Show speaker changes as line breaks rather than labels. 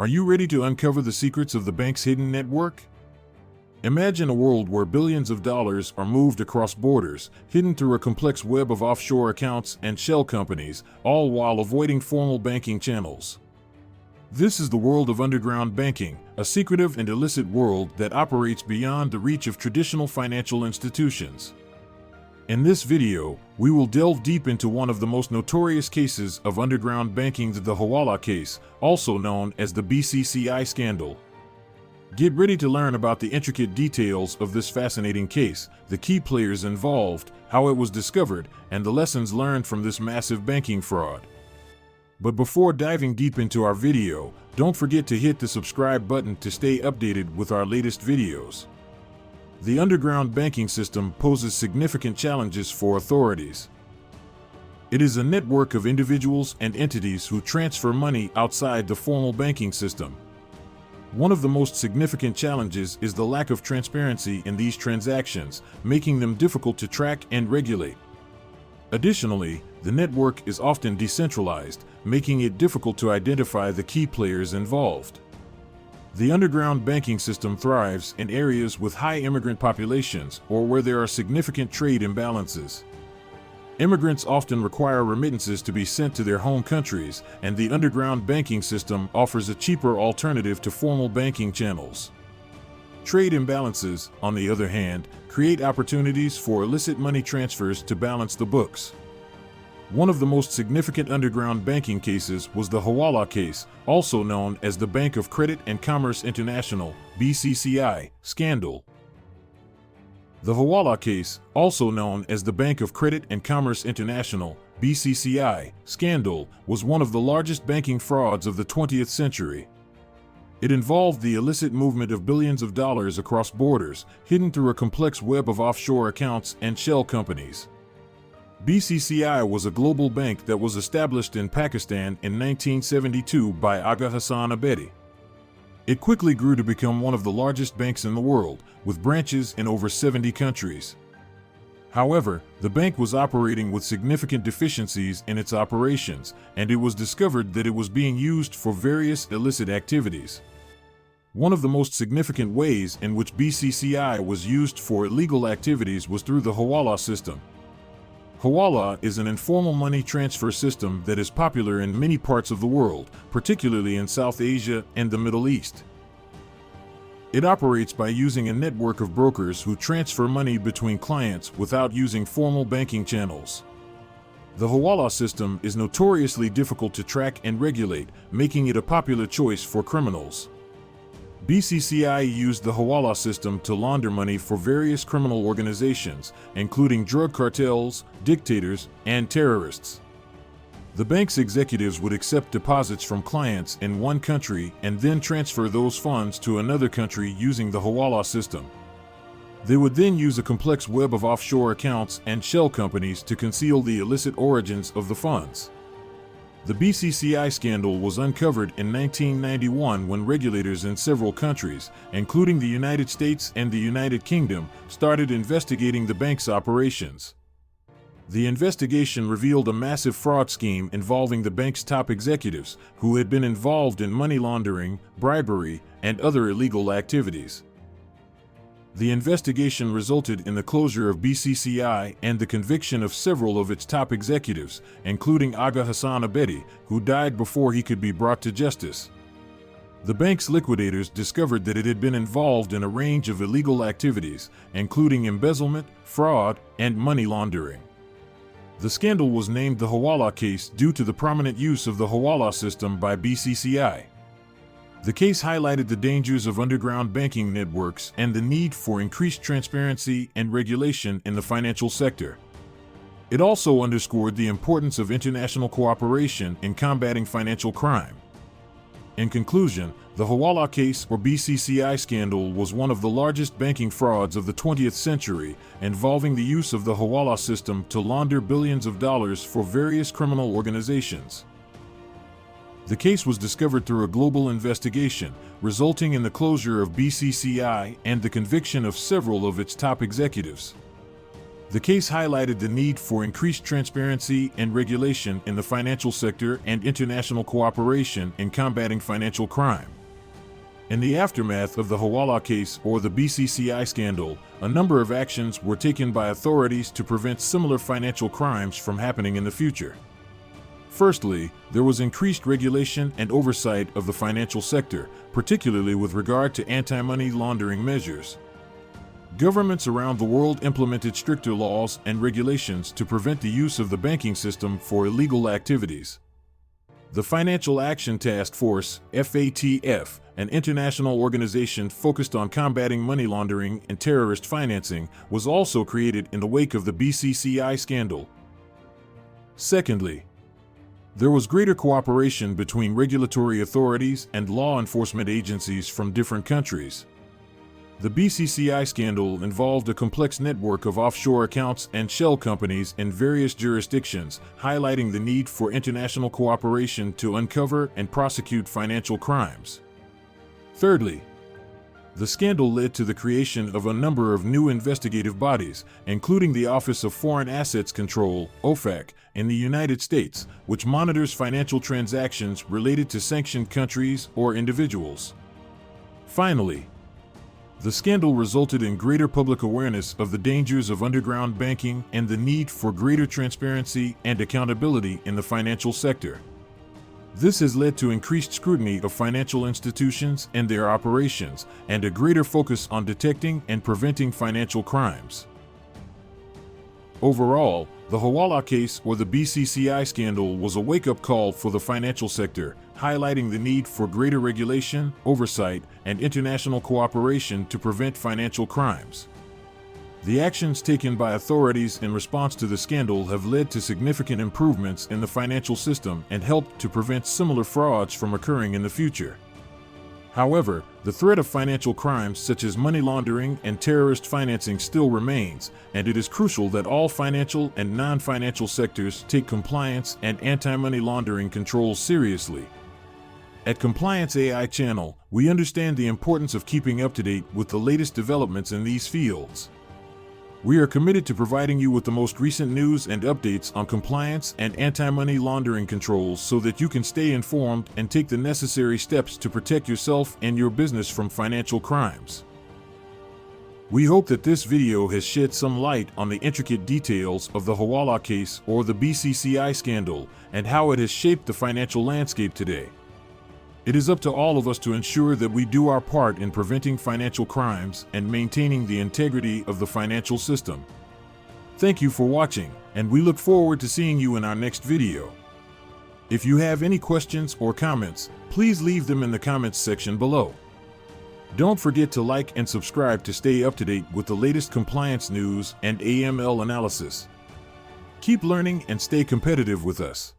Are you ready to uncover the secrets of the bank's hidden network? Imagine a world where billions of dollars are moved across borders, hidden through a complex web of offshore accounts and shell companies, all while avoiding formal banking channels. This is the world of underground banking, a secretive and illicit world that operates beyond the reach of traditional financial institutions. In this video, we will delve deep into one of the most notorious cases of underground banking, the Hawala Case, also known as the BCCI scandal. Get ready to learn about the intricate details of this fascinating case, the key players involved, how it was discovered, and the lessons learned from this massive banking fraud. But before diving deep into our video, don't forget to hit the subscribe button to stay updated with our latest videos. The underground banking system poses significant challenges for authorities. It is a network of individuals and entities who transfer money outside the formal banking system. One of the most significant challenges is the lack of transparency in these transactions, making them difficult to track and regulate. Additionally, the network is often decentralized, making it difficult to identify the key players involved. The underground banking system thrives in areas with high immigrant populations or where there are significant trade imbalances. Immigrants often require remittances to be sent to their home countries, and the underground banking system offers a cheaper alternative to formal banking channels. Trade imbalances, on the other hand, create opportunities for illicit money transfers to balance the books. One of the most significant underground banking cases was the Hawala Case, also known as the Bank of Credit and Commerce International (BCCI) scandal. The Hawala Case, also known as the Bank of Credit and Commerce International (BCCI) scandal, was one of the largest banking frauds of the 20th century. It involved the illicit movement of billions of dollars across borders, hidden through a complex web of offshore accounts and shell companies. BCCI was a global bank that was established in Pakistan in 1972 by Aga Hassan Abedi. It quickly grew to become one of the largest banks in the world, with branches in over 70 countries. However, the bank was operating with significant deficiencies in its operations, and it was discovered that it was being used for various illicit activities. One of the most significant ways in which BCCI was used for illegal activities was through the Hawala system. Hawala is an informal money transfer system that is popular in many parts of the world, particularly in South Asia and the Middle East. It operates by using a network of brokers who transfer money between clients without using formal banking channels. The Hawala system is notoriously difficult to track and regulate, making it a popular choice for criminals. BCCI used the Hawala system to launder money for various criminal organizations, including drug cartels, dictators, and terrorists. The bank's executives would accept deposits from clients in one country and then transfer those funds to another country using the Hawala system. They would then use a complex web of offshore accounts and shell companies to conceal the illicit origins of the funds. The BCCI scandal was uncovered in 1991 when regulators in several countries, including the United States and the United Kingdom, started investigating the bank's operations. The investigation revealed a massive fraud scheme involving the bank's top executives, who had been involved in money laundering, bribery, and other illegal activities. The investigation resulted in the closure of BCCI and the conviction of several of its top executives, including Aga Hassan Abedi, who died before he could be brought to justice. The bank's liquidators discovered that it had been involved in a range of illegal activities, including embezzlement, fraud, and money laundering. The scandal was named the Hawala Case due to the prominent use of the Hawala system by BCCI. The case highlighted the dangers of underground banking networks and the need for increased transparency and regulation in the financial sector. It also underscored the importance of international cooperation in combating financial crime. In conclusion, the Hawala Case or BCCI scandal was one of the largest banking frauds of the 20th century, involving the use of the Hawala system to launder billions of dollars for various criminal organizations. The case was discovered through a global investigation, resulting in the closure of BCCI and the conviction of several of its top executives. The case highlighted the need for increased transparency and regulation in the financial sector and international cooperation in combating financial crime. In the aftermath of the Hawala Case, or the BCCI scandal, a number of actions were taken by authorities to prevent similar financial crimes from happening in the future. Firstly, there was increased regulation and oversight of the financial sector, particularly with regard to anti-money laundering measures. Governments around the world implemented stricter laws and regulations to prevent the use of the banking system for illegal activities. The Financial Action Task Force, FATF, an international organization focused on combating money laundering and terrorist financing, was also created in the wake of the BCCI scandal. Secondly, there was greater cooperation between regulatory authorities and law enforcement agencies from different countries. The BCCI scandal involved a complex network of offshore accounts and shell companies in various jurisdictions, highlighting the need for international cooperation to uncover and prosecute financial crimes. Thirdly, the scandal led to the creation of a number of new investigative bodies, including the Office of Foreign Assets Control, OFAC, in the United States, which monitors financial transactions related to sanctioned countries or individuals. Finally, the scandal resulted in greater public awareness of the dangers of underground banking and the need for greater transparency and accountability in the financial sector. This has led to increased scrutiny of financial institutions and their operations, and a greater focus on detecting and preventing financial crimes. Overall, the Hawala Case, or the BCCI scandal, was a wake-up call for the financial sector, highlighting the need for greater regulation, oversight, and international cooperation to prevent financial crimes. The actions taken by authorities in response to the scandal have led to significant improvements in the financial system and helped to prevent similar frauds from occurring in the future. However, the threat of financial crimes such as money laundering and terrorist financing still remains, and it is crucial that all financial and non-financial sectors take compliance and anti-money laundering controls seriously. At Compliance AI Channel, we understand the importance of keeping up to date with the latest developments in these fields. We are committed to providing you with the most recent news and updates on compliance and anti-money laundering controls so that you can stay informed and take the necessary steps to protect yourself and your business from financial crimes. We hope that this video has shed some light on the intricate details of the Hawala Case, or the BCCI scandal, and how it has shaped the financial landscape today. It is up to all of us to ensure that we do our part in preventing financial crimes and maintaining the integrity of the financial system. Thank you for watching, and we look forward to seeing you in our next video. If you have any questions or comments, please leave them in the comments section below. Don't forget to like and subscribe to stay up to date with the latest compliance news and AML analysis. Keep learning and stay competitive with us.